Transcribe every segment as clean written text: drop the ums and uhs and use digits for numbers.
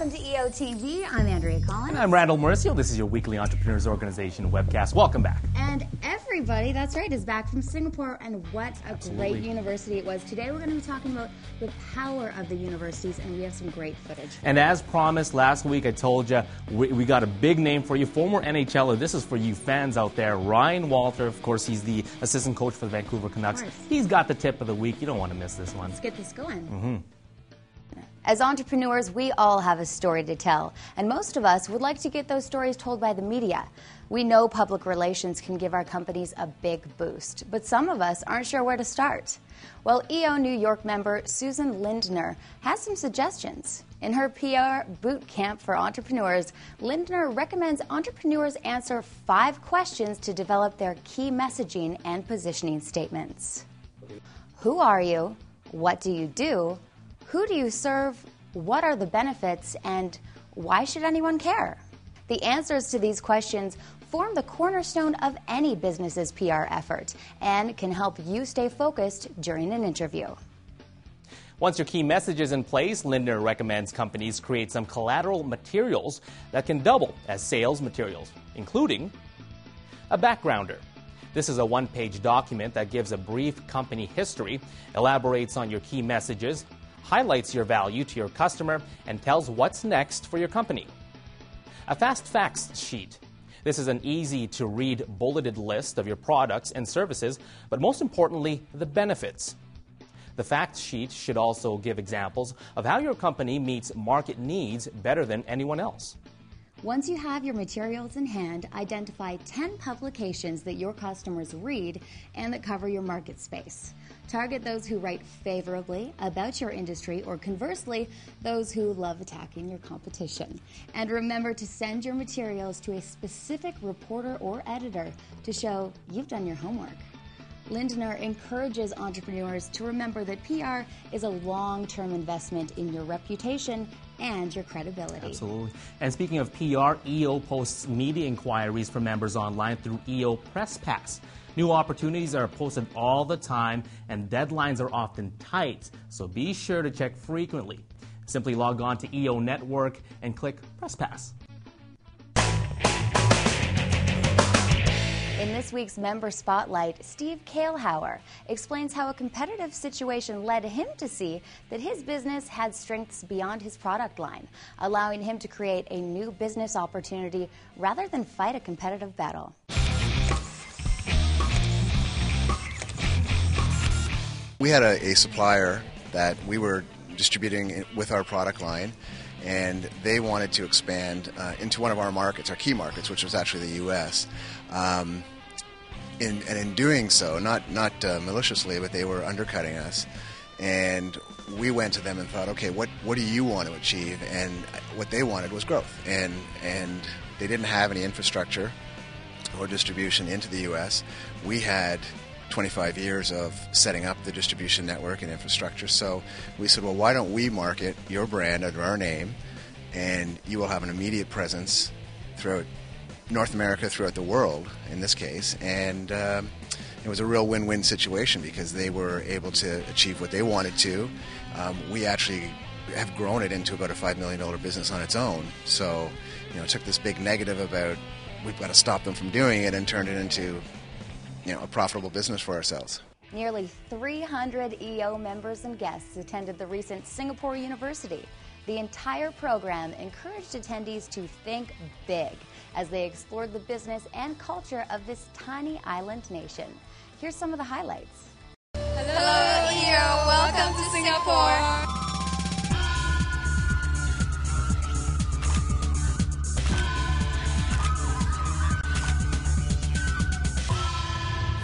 Welcome to EOtv. I'm Andrea Collins. And I'm Randall Mauricio. This is your weekly Entrepreneurs Organization webcast. Welcome back. And everybody, that's right, is back from Singapore, and what a great university it was. Today we're going to be talking about the power of the universities, and we have some great footage. And as promised last week, I told you we got a big name for you, former NHLer. This is for you fans out there. Ryan Walter, of course, he's the assistant coach for the Vancouver Canucks. He's got the tip of the week. You don't want to miss this one. Let's get this going. As entrepreneurs, we all have a story to tell, and most of us would like to get those stories told by the media. We know public relations can give our companies a big boost, but some of us aren't sure where to start. Well, EO New York member Susan Lindner has some suggestions. In her PR Bootcamp for Entrepreneurs, Lindner recommends entrepreneurs answer 5 questions to develop their key messaging and positioning statements. Who are you? What do you do? Who do you serve? What are the benefits? And why should anyone care? The answers to these questions form the cornerstone of any business's PR effort and can help you stay focused during an interview. Once your key message is in place, Lindner recommends companies create some collateral materials that can double as sales materials, including a backgrounder. This is a one-page document that gives a brief company history, elaborates on your key messages, highlights your value to your customer, and tells what's next for your company. A fast facts sheet. This is an easy-to-read bulleted list of your products and services, but most importantly, the benefits. The fact sheet should also give examples of how your company meets market needs better than anyone else. Once you have your materials in hand, identify 10 publications that your customers read and that cover your market space. Target those who write favorably about your industry, or conversely, those who love attacking your competition. And remember to send your materials to a specific reporter or editor to show you've done your homework. Lindner encourages entrepreneurs to remember that PR is a long-term investment in your reputation and your credibility. Absolutely. And speaking of PR, EO posts media inquiries for members online through EO Press Pass. New opportunities are posted all the time, and deadlines are often tight, so be sure to check frequently. Simply log on to EO Network and click Press Pass. In this week's Member Spotlight, Steve Kailhauer explains how a competitive situation led him to see that his business had strengths beyond his product line, allowing him to create a new business opportunity rather than fight a competitive battle. We had a supplier that we were distributing with our product line, and they wanted to expand into one of our markets, our key markets, which was actually the U.S. In doing so, not maliciously, but they were undercutting us. And we went to them and thought, okay, what do you want to achieve? And what they wanted was growth. And they didn't have any infrastructure or distribution into the U.S. We had 25 years of setting up the distribution network and infrastructure. So we said, well, why don't we market your brand under our name, and you will have an immediate presence throughout North America, throughout the world in this case. And it was a real win-win situation because they were able to achieve what they wanted to. We actually have grown it into about a $5 million business on its own. So, it took this big negative about we've got to stop them from doing it and turned it into a profitable business for ourselves. Nearly 300 EO members and guests attended the recent Singapore University. The entire program encouraged attendees to think big as they explored the business and culture of this tiny island nation. Here's some of the highlights. Hello, EO. Welcome to Singapore.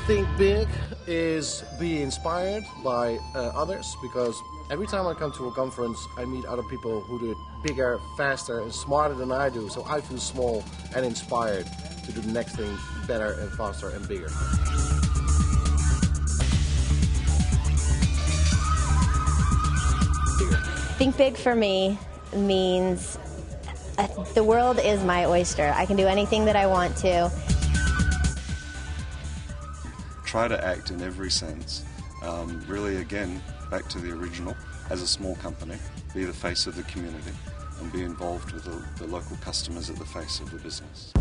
Think big is be inspired by others, because every time I come to a conference I meet other people who do it bigger, faster and smarter than I do, so I feel small and inspired to do the next thing better and faster and bigger. Think big for me means the world is my oyster. I can do anything that I want to. Try to act in every sense. Really, again, back to the original, as a small company, be the face of the community. and be involved with the local customers at the face of the business.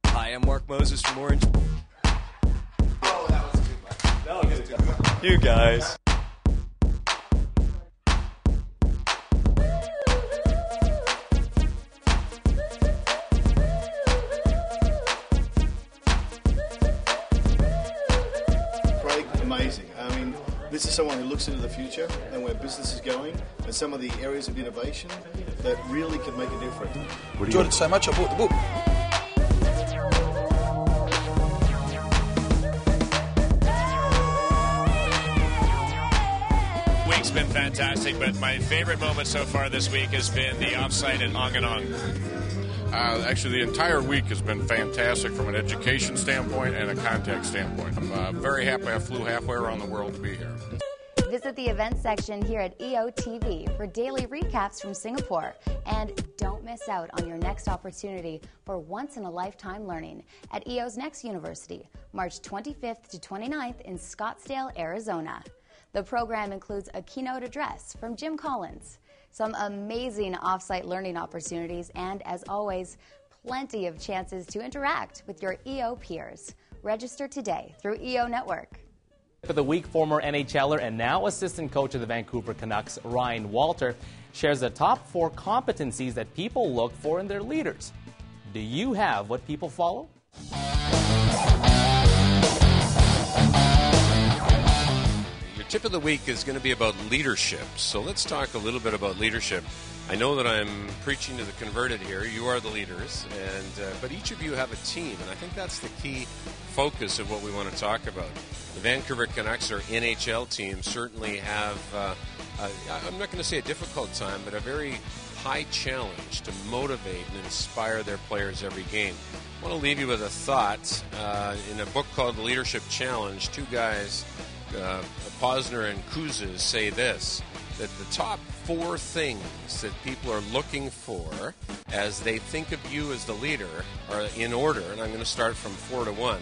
Hi, I'm Mark Moses from Orange. Oh, that was too much. No, it was too much. You guys. Amazing. I mean, this is someone who looks into the future and where business is going and some of the areas of innovation that really can make a difference. Enjoyed it so much, I bought the book. Week's been fantastic, but my favorite moment so far this week has been the offsite at Onganong. Actually, the entire week has been fantastic from an education standpoint and a contact standpoint. I'm very happy I flew halfway around the world to be here. Visit the events section here at EOtv for daily recaps from Singapore. And don't miss out on your next opportunity for once-in-a-lifetime learning at EO's next university, March 25th to 29th in Scottsdale, Arizona. The program includes a keynote address from Jim Collins, some amazing off-site learning opportunities, and as always, plenty of chances to interact with your EO peers. Register today through EO Network. For the week, former NHLer and now assistant coach of the Vancouver Canucks, Ryan Walter, shares the top 4 competencies that people look for in their leaders. Do you have what people follow? Tip of the week is going to be about leadership. So let's talk a little bit about leadership. I know that I'm preaching to the converted here. You are the leaders, but each of you have a team, and I think that's the key focus of what we want to talk about. The Vancouver Canucks, our NHL team, certainly have, I'm not going to say a difficult time, but a very high challenge to motivate and inspire their players every game. I want to leave you with a thought. In a book called The Leadership Challenge, 2 guys, Posner and Kuzes, say this, that the top 4 things that people are looking for as they think of you as the leader are in order, and I'm going to start from 4 to 1,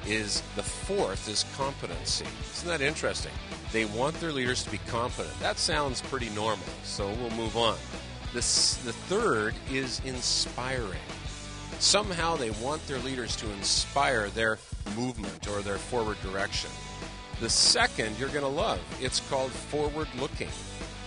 is the 4th is competency. Isn't that interesting? They want their leaders to be competent. That sounds pretty normal, so we'll move on. The 3rd is inspiring. Somehow they want their leaders to inspire their movement or their forward direction. The 2nd you're going to love. It's called forward-looking.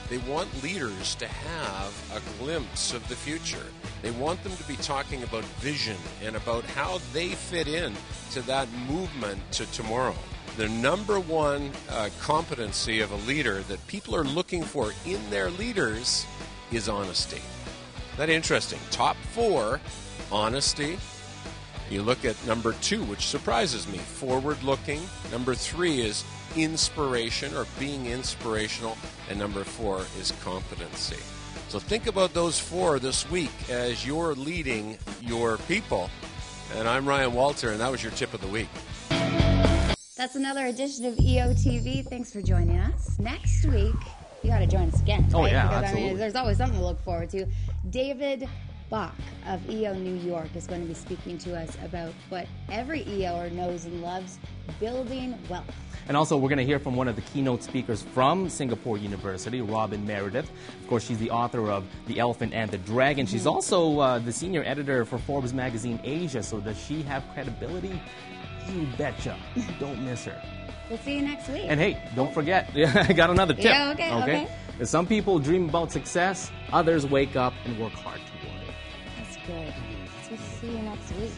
They want leaders to have a glimpse of the future. They want them to be talking about vision and about how they fit in to that movement to tomorrow. The number 1 competency of a leader that people are looking for in their leaders is honesty. Isn't that interesting? Top 4, honesty. You look at number 2, which surprises me, forward-looking. Number 3 is inspiration or being inspirational. And number 4 is competency. So think about those 4 this week as you're leading your people. And I'm Ryan Walter, and that was your tip of the week. That's another edition of EOtv. Thanks for joining us. Next week, you got to join us again. Oh, right? yeah, because, absolutely. I mean, there's always something to look forward to. David Bach of EO New York is going to be speaking to us about what every EOer knows and loves, building wealth. And also, we're going to hear from one of the keynote speakers from Singapore University, Robin Meredith. Of course, she's the author of The Elephant and the Dragon. She's also the senior editor for Forbes magazine Asia. So does she have credibility? You betcha. Don't miss her. We'll see you next week. And hey, don't forget, I got another tip. Yeah, okay. Some people dream about success, others wake up and work hard toward it. That's good. So we'll see you next week.